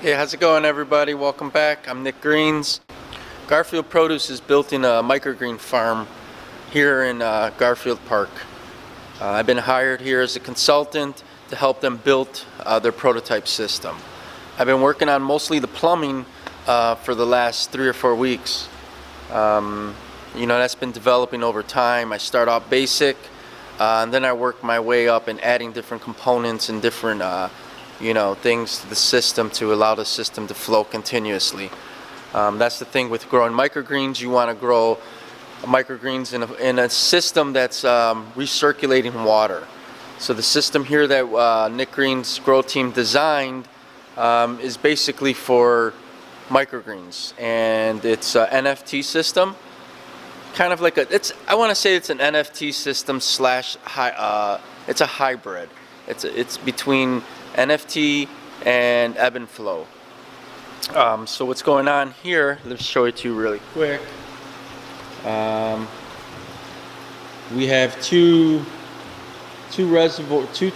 Hey, how's it going, everybody? Welcome back. I'm Nick Greens. Garfield Produce is built in a microgreen farm here in Garfield Park. I've been hired here as a consultant to help them build their prototype system. I've been working on mostly the plumbing for the last 3 or 4 weeks. That's been developing over time. I start off basic, and then I work my way up and adding different components and different things to the system to allow the system to flow continuously. That's the thing with growing microgreens. You want to grow microgreens in a system that's recirculating water. So the system here that Nick Green's grow team designed is basically for microgreens, and it's an NFT system, kind of like I want to say it's an NFT system slash it's a hybrid. It's between NFT and ebb and flow. So what's going on here, let's show it to you really quick. We have two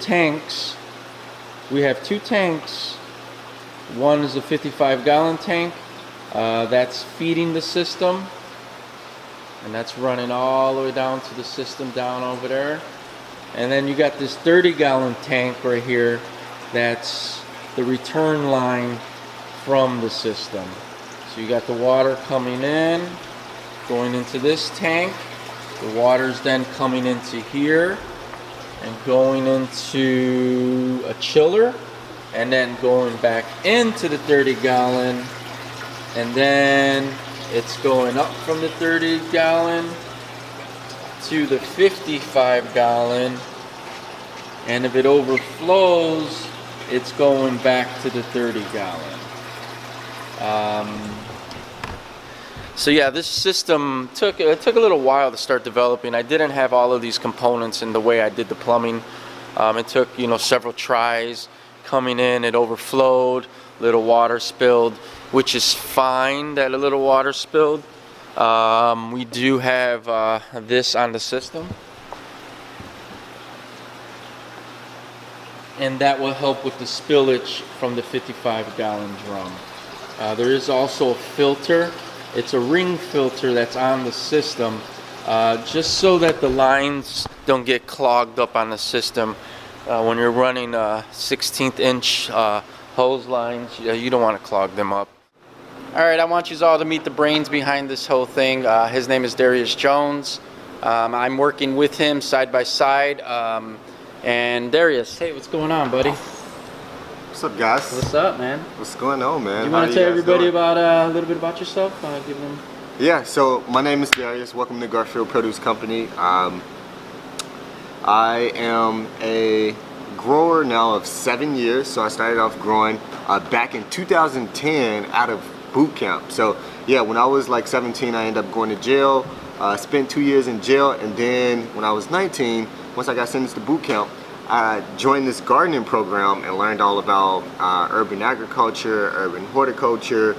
tanks. We have 2 tanks. One is a 55-gallon tank that's feeding the system, and that's running all the way down to the system down over there. And then you got this 30-gallon tank right here. That's the return line from the system. So you got the water coming in, going into this tank. The water's then coming into here and going into a chiller, and then going back into the 30-gallon, and then it's going up from the 30-gallon to the 55-gallon, and if it overflows, it's going back to the 30-gallon. So yeah, this system took a little while to start developing. I didn't have all of these components in the way I did the plumbing. It took several tries. Coming in, it overflowed, little water spilled, which is fine that a little water spilled. We do have this on the system, and that will help with the spillage from the 55-gallon drum. There is also a filter. It's a ring filter that's on the system, just so that the lines don't get clogged up on the system. When you're running 16th inch hose lines, you don't want to clog them up. Alright, I want you all to meet the brains behind this whole thing. His name is Darius Jones. I'm working with him side by side. And Darius, hey, what's going on, buddy? What's up, guys? What's up, man? What's going on, man? You want to tell everybody about a little bit about yourself? Give them. Yeah, so my name is Darius. Welcome to Garfield Produce Company. I am a grower now of 7 years. So I started off growing back in 2010 out of boot camp. So yeah, when I was like 17, I ended up going to jail. Spent 2 years in jail, and then when I was 19, once I got sentenced to boot camp, I joined this gardening program and learned all about urban agriculture, urban horticulture,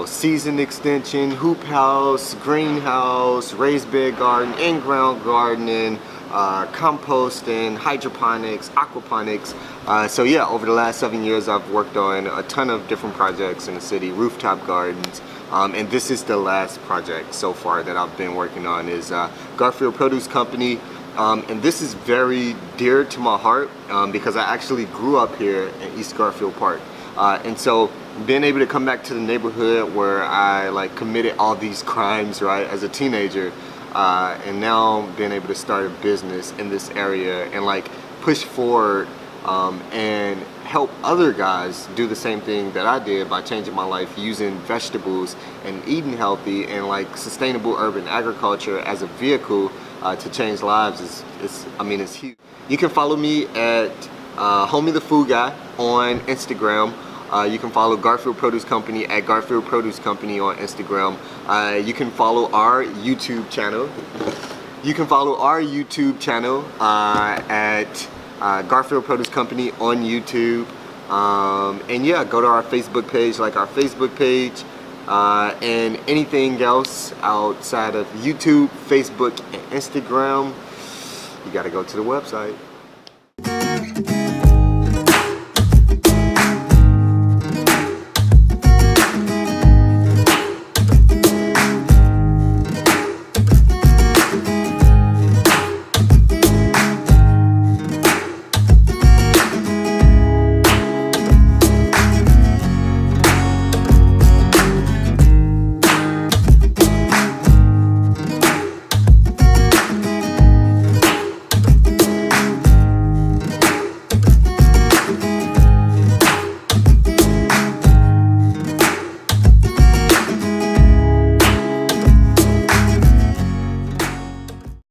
season extension, hoop house, greenhouse, raised bed garden, in-ground gardening, composting, hydroponics, aquaponics. So yeah, over the last 7 years, I've worked on a ton of different projects in the city, rooftop gardens, and this is the last project so far that I've been working on is Garfield Produce Company. And this is very dear to my heart because I actually grew up here in East Garfield Park. And so being able to come back to the neighborhood where I committed all these crimes, right, as a teenager, and now being able to start a business in this area and push forward and help other guys do the same thing that I did by changing my life using vegetables and eating healthy and like sustainable urban agriculture as a vehicle to change lives it's huge. You can follow me at Homie the Food Guy on Instagram. You can follow Garfield Produce Company at Garfield Produce Company on Instagram. You can follow our YouTube channel. At Garfield Produce Company on YouTube. And yeah, go to our Facebook page, like our Facebook page. And anything else outside of YouTube, Facebook, and Instagram, you gotta go to the website.